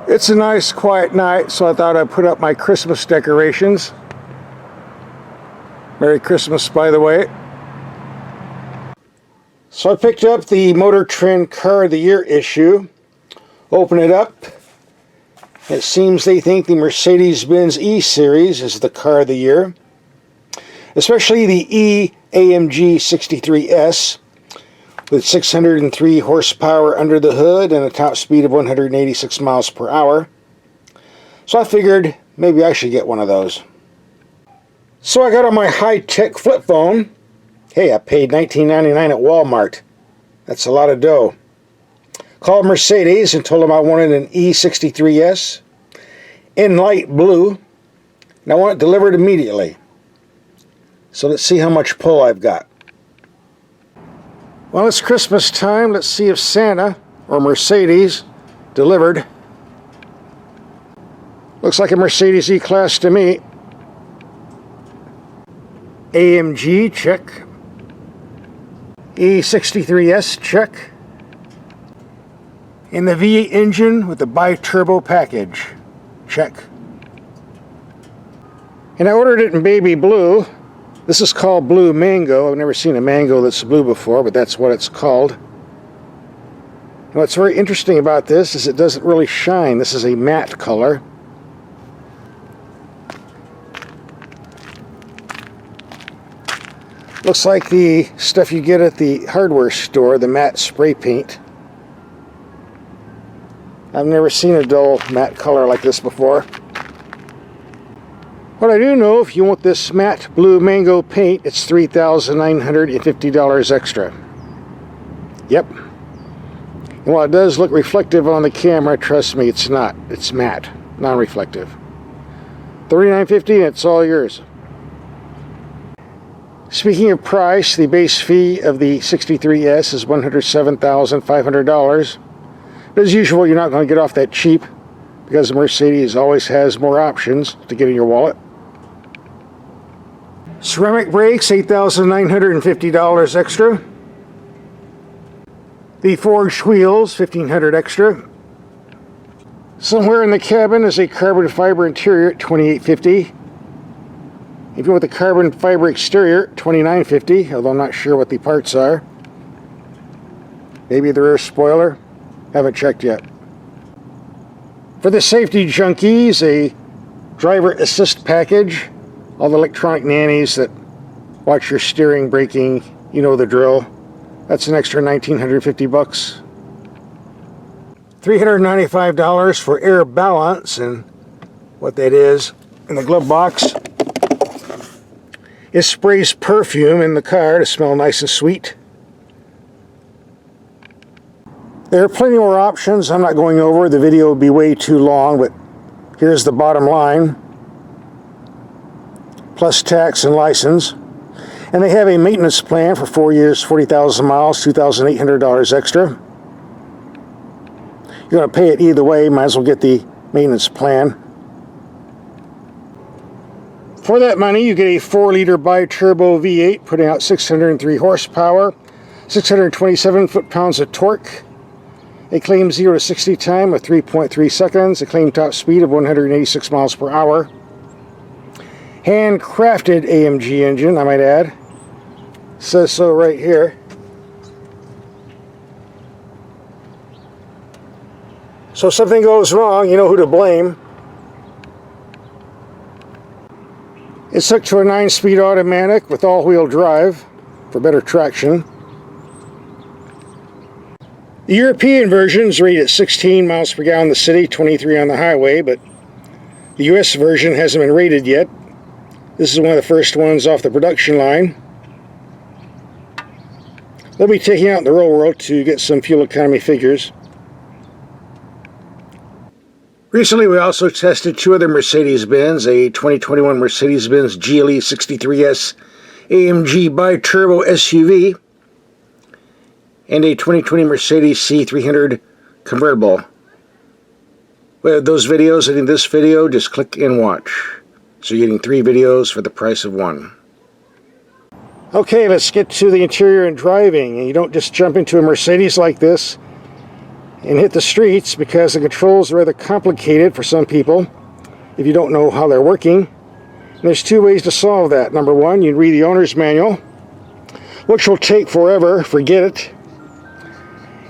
It's a nice quiet night, so I thought I'd put up my Christmas decorations. Merry Christmas, by the way. So I picked up the Motor Trend Car of the Year issue. Open it up. It seems they think the Mercedes-Benz E-Series is the car of the year. Especially the AMG E63 with 603 horsepower under the hood and a top speed of 186 miles per hour. So I figured maybe I should get one of those. So I got on my high-tech flip phone. Hey, I paid $19.99 at Walmart. That's a lot of dough. Called Mercedes and told them I wanted an E63 in light blue, and I want it delivered immediately. So let's see how much pull I've got. Well, it's Christmas time. Let's see if Santa or Mercedes delivered. Looks like a Mercedes E-Class to me. AMG, check. E63 check. And the V8 engine with the bi-turbo package, check. And I ordered it in baby blue. This is called Blue Mango. I've never seen a mango that's blue before, but that's what it's called. And what's very interesting about this is it doesn't really shine. This is a matte color. Looks like the stuff you get at the hardware store, the matte spray paint. I've never seen a dull matte color like this before. What I do know, if you want this matte blue mango paint, it's $3,950 extra. Yep. And while it does look reflective on the camera, trust me, it's not. It's matte, non-reflective. $3,950 and it's all yours. Speaking of price, the base fee of the 63S is $107,500. But as usual, you're not going to get off that cheap because Mercedes always has more options to get in your wallet. Ceramic brakes, $8,950 extra. The forged wheels, $1,500 extra. Somewhere in the cabin is a carbon fiber interior at $2,850. If you want the carbon fiber exterior, $2,950, although I'm not sure what the parts are. Maybe the rear spoiler. Haven't checked yet. For the safety junkies, a driver assist package. All the electronic nannies that watch your steering, braking, you know the drill. That's an extra $1,950. $395 for air balance, and what that is in the glove box. It sprays perfume in the car to smell nice and sweet. There are plenty more options I'm not going over. The video would be way too long, but here's the bottom line. Plus tax and license. And they have a maintenance plan for 4 years, 40,000 miles, $2,800 extra. You're going to pay it either way. Might as well get the maintenance plan. For that money, you get a 4-liter bi-turbo V8 putting out 603 horsepower, 627 foot-pounds of torque, a claimed 0 to 60 time of 3.3 seconds, a claimed top speed of 186 miles per hour. Handcrafted AMG engine, I might add. Says so right here. So if something goes wrong, you know who to blame. It's hooked to a 9-speed automatic with all-wheel drive for better traction. The European version is rated at 16 miles per gallon in the city, 23 on the highway, but the US version hasn't been rated yet. This is one of the first ones off the production line. They'll be taking out in the real world to get some fuel economy figures. Recently, we also tested 2 other Mercedes-Benz, a 2021 Mercedes-Benz GLE 63S AMG bi-turbo SUV, and a 2020 Mercedes C300 convertible. We have those videos, and in this video, just click and watch. So you're getting 3 videos for the price of 1. Okay, let's get to the interior and driving. And you don't just jump into a Mercedes like this and hit the streets, because the controls are rather complicated for some people if you don't know how they're working. And there's two ways to solve that. Number one, you read the owner's manual, which will take forever, forget it.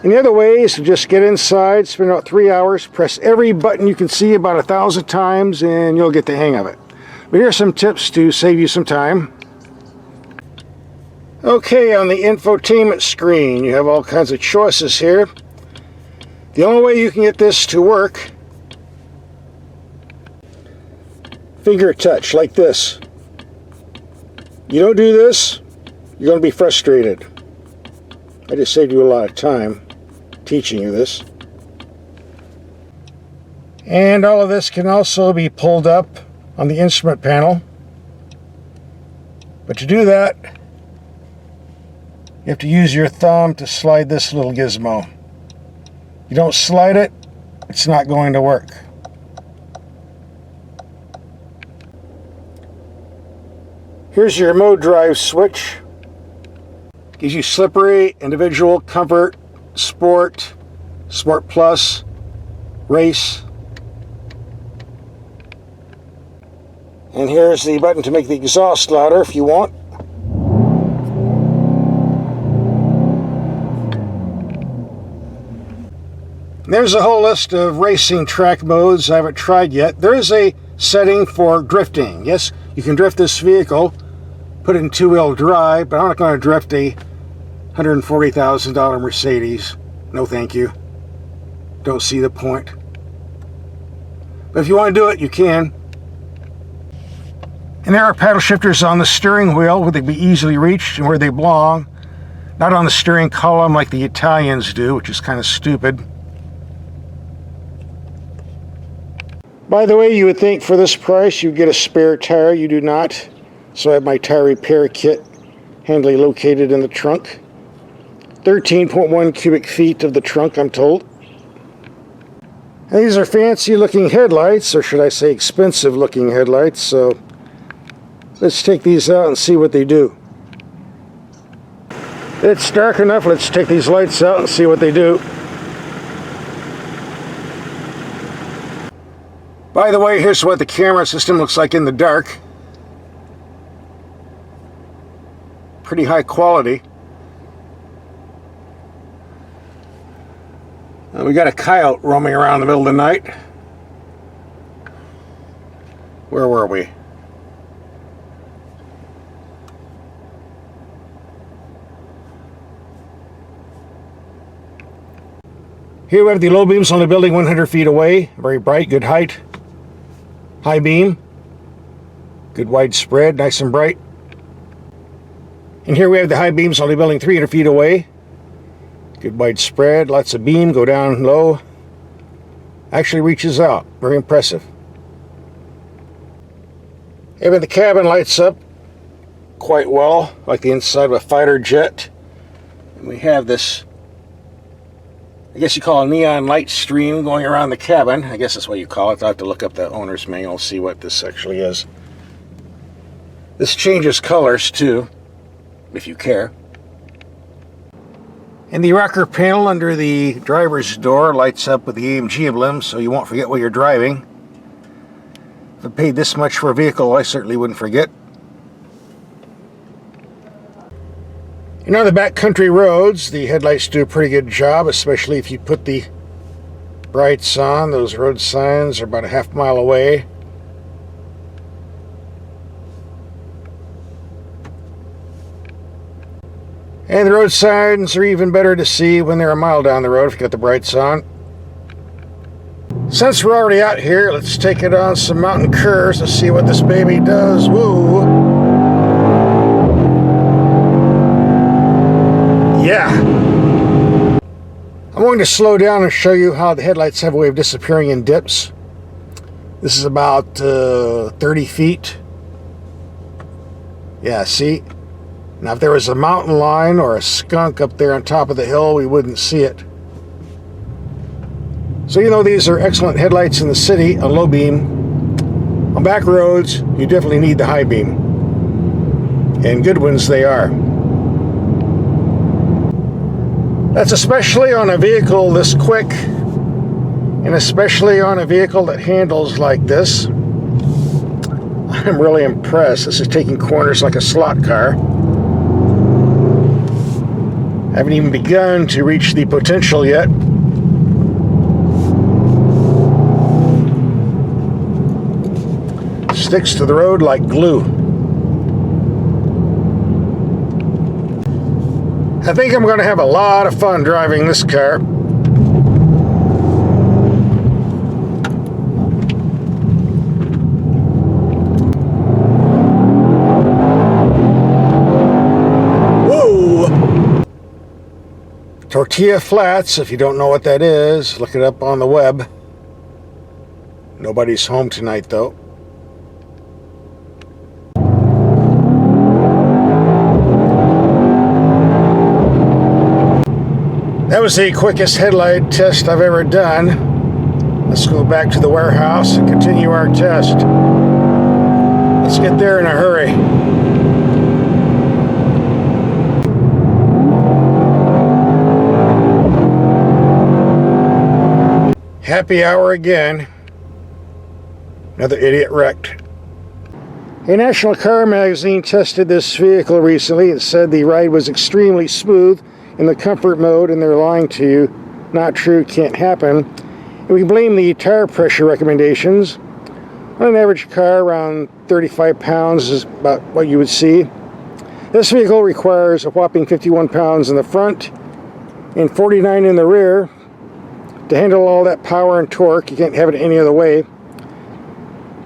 And the other way is to just get inside, spend about 3 hours, press every button you can see about 1,000 times, and you'll get the hang of it. But here are some tips to save you some time. Okay, on the infotainment screen, you have all kinds of choices here. The only way you can get this to work, finger touch, like this. You don't do this, you're going to be frustrated. I just saved you a lot of time teaching you this. And all of this can also be pulled up on the instrument panel. But to do that, you have to use your thumb to slide this little gizmo. You don't slide it, it's not going to work. Here's your mode drive switch. Gives you slippery, individual, comfort, sport, sport plus, race. And here's the button to make the exhaust louder if you want. There's a whole list of racing track modes I haven't tried yet. There is a setting for drifting. Yes, you can drift this vehicle, put it in two-wheel drive, but I'm not going to drift a $140,000 Mercedes. No thank you. Don't see the point. But if you want to do it, you can. And there are paddle shifters on the steering wheel where they can be easily reached and where they belong. Not on the steering column like the Italians do, which is kind of stupid. By the way, you would think for this price you get a spare tire. You do not. So I have my tire repair kit handily located in the trunk. 13.1 cubic feet of the trunk, I'm told. And these are fancy looking headlights, or should I say expensive looking headlights. So let's take these out and see what they do. It's dark enough. Let's take these lights out and see what they do. By the way, here's what the camera system looks like in the dark. Pretty high quality. We got a coyote roaming around in the middle of the night. Where were we? Here we have the low beams on the building 100 feet away. Very bright, good height. High beam. Good widespread, nice and bright. And here we have the high beams on the building 300 feet away. Good widespread, lots of beam, go down low. Actually reaches out, very impressive. Even the cabin lights up quite well, like the inside of a fighter jet. And we have this, I guess you call a neon light stream going around the cabin. I guess that's what you call it. I'll have to look up the owner's manual, see what this actually is. This changes colors too, if you care. And the rocker panel under the driver's door lights up with the AMG emblem, so you won't forget while you're driving. If I paid this much for a vehicle, I certainly wouldn't forget. And on the backcountry roads, the headlights do a pretty good job, especially if you put the brights on. Those road signs are about a half mile away. And the road signs are even better to see when they're a mile down the road if you got the brights on. Since we're already out here, let's take it on some mountain curves to see what this baby does. Woo! Yeah! I'm going to slow down and show you how the headlights have a way of disappearing in dips. This is about 30 feet. Yeah, see? Now if there was a mountain lion or a skunk up there on top of the hill, we wouldn't see it. So you know these are excellent headlights in the city, a low beam. On back roads, you definitely need the high beam. And good ones they are. That's especially on a vehicle this quick, and especially on a vehicle that handles like this. I'm really impressed. This is taking corners like a slot car. I haven't even begun to reach the potential yet. Sticks to the road like glue. I think I'm going to have a lot of fun driving this car. Whoa! Tortilla flats, if you don't know what that is, look it up on the web. Nobody's home tonight, though. That was the quickest headlight test I've ever done. Let's go back to the warehouse and continue our test. Let's get there in a hurry. Happy hour again. Another idiot wrecked. A National Car magazine tested this vehicle recently. It said the ride was extremely smooth in the comfort mode, and they're lying to you. Not true, can't happen. And we can blame the tire pressure recommendations. On an average car, around 35 pounds is about what you would see. This vehicle requires a whopping 51 pounds in the front and 49 in the rear. To handle all that power and torque, you can't have it any other way.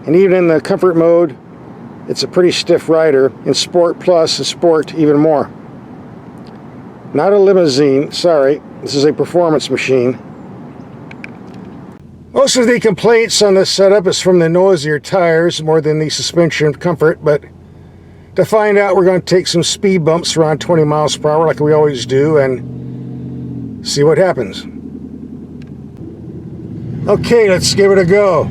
And even in the comfort mode, it's a pretty stiff rider. In Sport Plus and Sport, even more. Not a limousine, sorry. This is a performance machine. Most of the complaints on this setup is from the noisier tires more than the suspension comfort, but to find out, we're going to take some speed bumps around 20 miles per hour like we always do and see what happens. Okay, let's give it a go.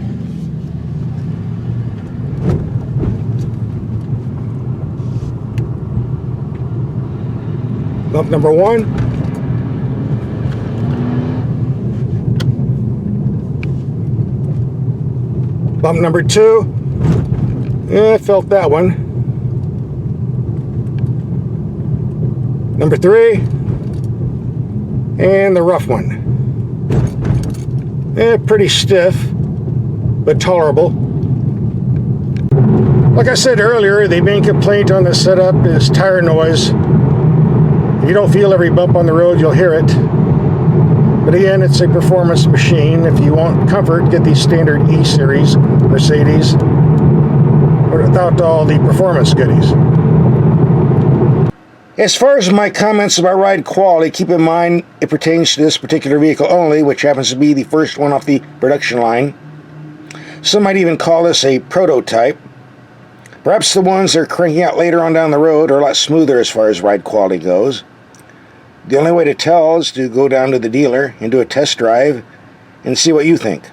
Bump number 1. Bump number 2. I felt that one. Number 3. And the rough one. Pretty stiff, but tolerable. Like I said earlier, the main complaint on this setup is tire noise. If you don't feel every bump on the road, you'll hear it. But again, it's a performance machine. If you want comfort, get the standard E-Series Mercedes, but without all the performance goodies. As far as my comments about ride quality, keep in mind it pertains to this particular vehicle only, which happens to be the first one off the production line. Some might even call this a prototype. Perhaps the ones they're cranking out later on down the road are a lot smoother as far as ride quality goes. The only way to tell is to go down to the dealer and do a test drive and see what you think.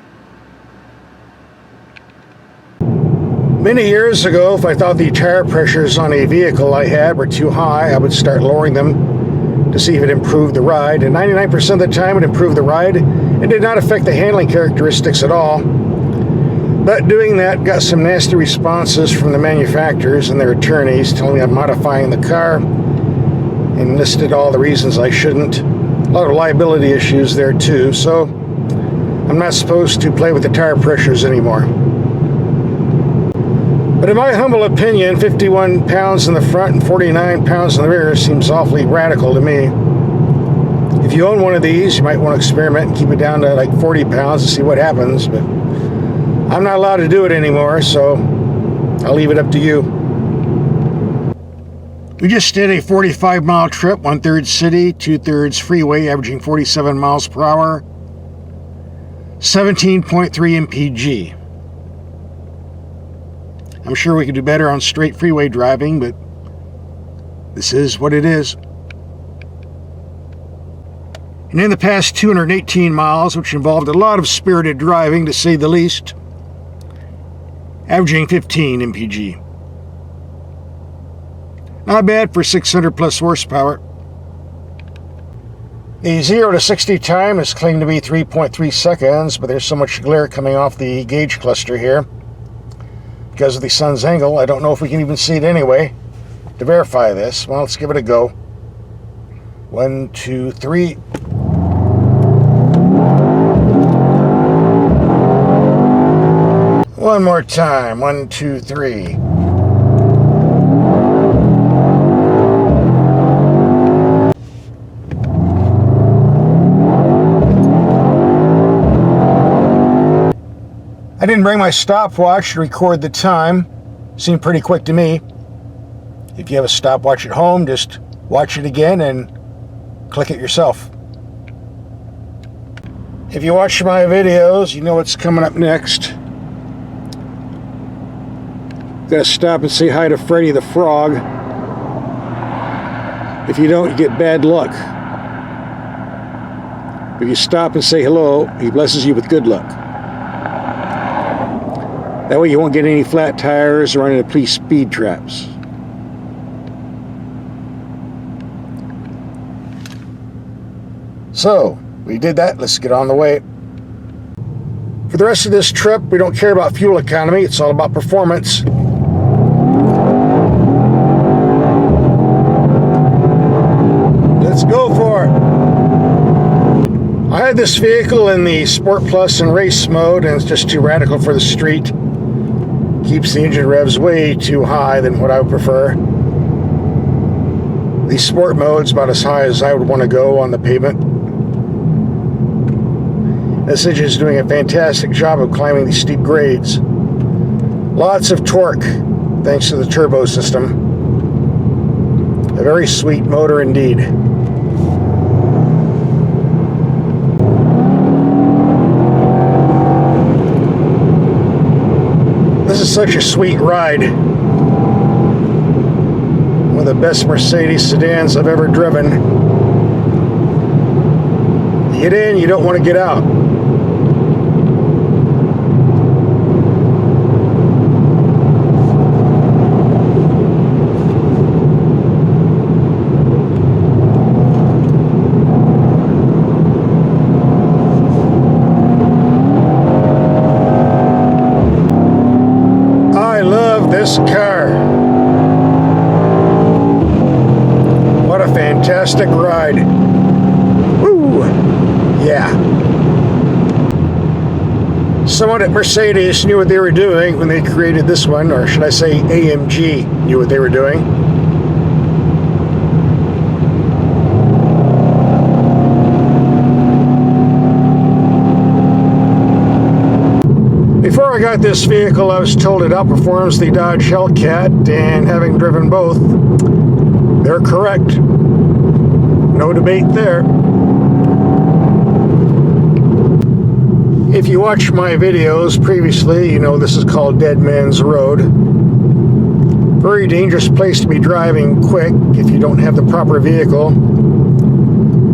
Many years ago, if I thought the tire pressures on a vehicle I had were too high, I would start lowering them to see if it improved the ride. And 99% of the time it improved the ride and did not affect the handling characteristics at all. But doing that got some nasty responses from the manufacturers and their attorneys telling me I'm modifying the car and listed all the reasons I shouldn't. A lot of liability issues there too, so I'm not supposed to play with the tire pressures anymore. But in my humble opinion, 51 pounds in the front and 49 pounds in the rear seems awfully radical to me. If you own one of these, you might want to experiment and keep it down to like 40 pounds and see what happens, but I'm not allowed to do it anymore, so I'll leave it up to you. We just did a 45-mile trip, 1/3 city, 2/3 freeway, averaging 47 miles per hour, 17.3 mpg. I'm sure we could do better on straight freeway driving, but this is what it is. And in the past 218 miles, which involved a lot of spirited driving to say the least, averaging 15 mpg. Not bad for 600 plus horsepower. The 0 to 60 time is claimed to be 3.3 seconds, but there's so much glare coming off the gauge cluster here because of the sun's angle. I don't know if we can even see it anyway. To verify this, well, let's give it a go. 1, 2, 3. One more time. 1, 2, 3. I didn't bring my stopwatch to record the time. Seemed pretty quick to me. If you have a stopwatch at home, just watch it again and click it yourself. If you watch my videos, you know what's coming up next. Gotta stop and say hi to Freddy the Frog. If you don't, you get bad luck. If you stop and say hello, he blesses you with good luck. That way you won't get any flat tires or run into police speed traps. So, we did that. Let's get on the way. For the rest of this trip, we don't care about fuel economy. It's all about performance. Let's go for it. I had this vehicle in the Sport Plus and race mode, and it's just too radical for the street. Keeps the engine revs way too high than what I would prefer. The sport mode's about as high as I would want to go on the pavement. This engine is doing a fantastic job of climbing these steep grades. Lots of torque, thanks to the turbo system. A very sweet motor indeed. This is such a sweet ride. One of the best Mercedes sedans I've ever driven. You get in, you don't want to get out. This car. What a fantastic ride. Woo! Yeah. Someone at Mercedes knew what they were doing when they created this one, or should I say AMG knew what they were doing. Before I got this vehicle, I was told it outperforms the Dodge Hellcat, and having driven both, they're correct. No debate there. If you watched my videos previously, you know this is called Dead Man's Road. Very dangerous place to be driving quick if you don't have the proper vehicle.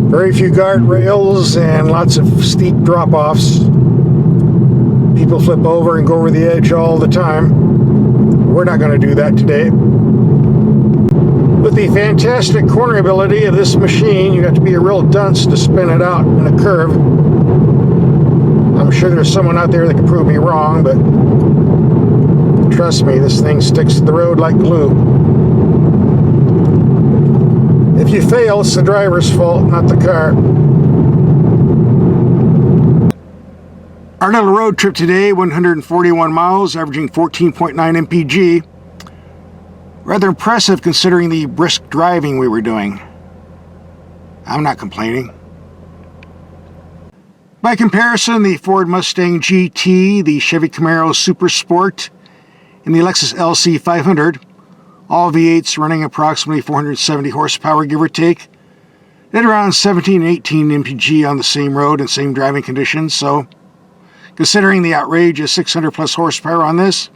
Very few guardrails and lots of steep drop-offs. People flip over and go over the edge all the time. We're not going to do that today. With the fantastic corner ability of this machine, you have to be a real dunce to spin it out in a curve. I'm sure there's someone out there that can prove me wrong, but trust me, this thing sticks to the road like glue. If you fail, it's the driver's fault, not the car. Our little road trip today, 141 miles, averaging 14.9 mpg. Rather impressive considering the brisk driving we were doing. I'm not complaining. By comparison, the Ford Mustang GT, the Chevy Camaro Super Sport, and the Lexus LC 500, all V8s running approximately 470 horsepower, give or take, at around 17 and 18 mpg on the same road and same driving conditions, so considering the outrageous 600 plus horsepower on this,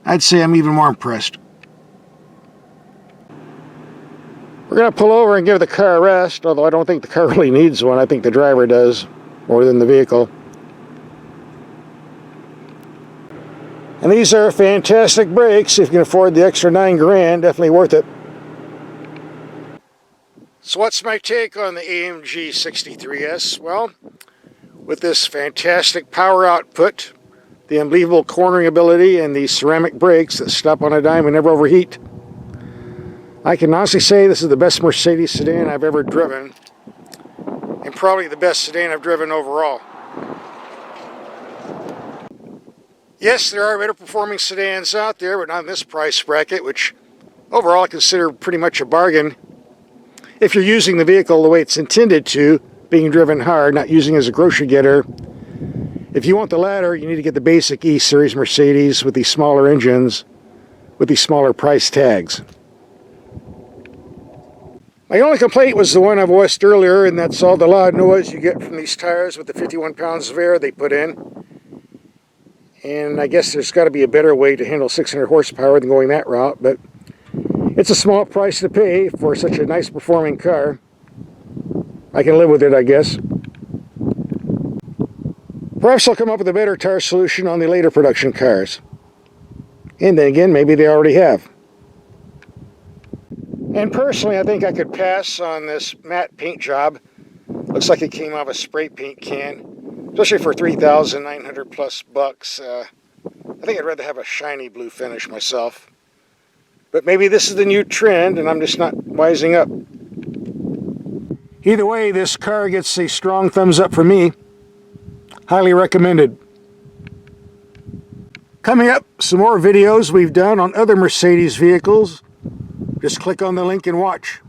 I'd say I'm even more impressed. We're going to pull over and give the car a rest, although I don't think the car really needs one. I think the driver does, more than the vehicle. And these are fantastic brakes. If you can afford the extra $9 grand, definitely worth it. So what's my take on the AMG 63S? Well, with this fantastic power output, the unbelievable cornering ability, and the ceramic brakes that stop on a dime and never overheat, I can honestly say this is the best Mercedes sedan I've ever driven, and probably the best sedan I've driven overall. Yes, there are better performing sedans out there, but not in this price bracket, which overall I consider pretty much a bargain. If you're using the vehicle the way it's intended to, being driven hard, not using it as a grocery getter. If you want the latter, you need to get the basic E-Series Mercedes with these smaller engines, with these smaller price tags. My only complaint was the one I voiced earlier, and that's all the loud noise you get from these tires with the 51 pounds of air they put in. And I guess there's got to be a better way to handle 600 horsepower than going that route, but it's a small price to pay for such a nice performing car. I can live with it, I guess. Perhaps they'll come up with a better tire solution on the later production cars. And then again, maybe they already have. And personally, I think I could pass on this matte paint job. Looks like it came out of a spray paint can, especially for $3,900 plus bucks. I think I'd rather have a shiny blue finish myself. But maybe this is the new trend and I'm just not wising up. Either way, this car gets a strong thumbs up from me. Highly recommended. Coming up, some more videos we've done on other Mercedes vehicles. Just click on the link and watch.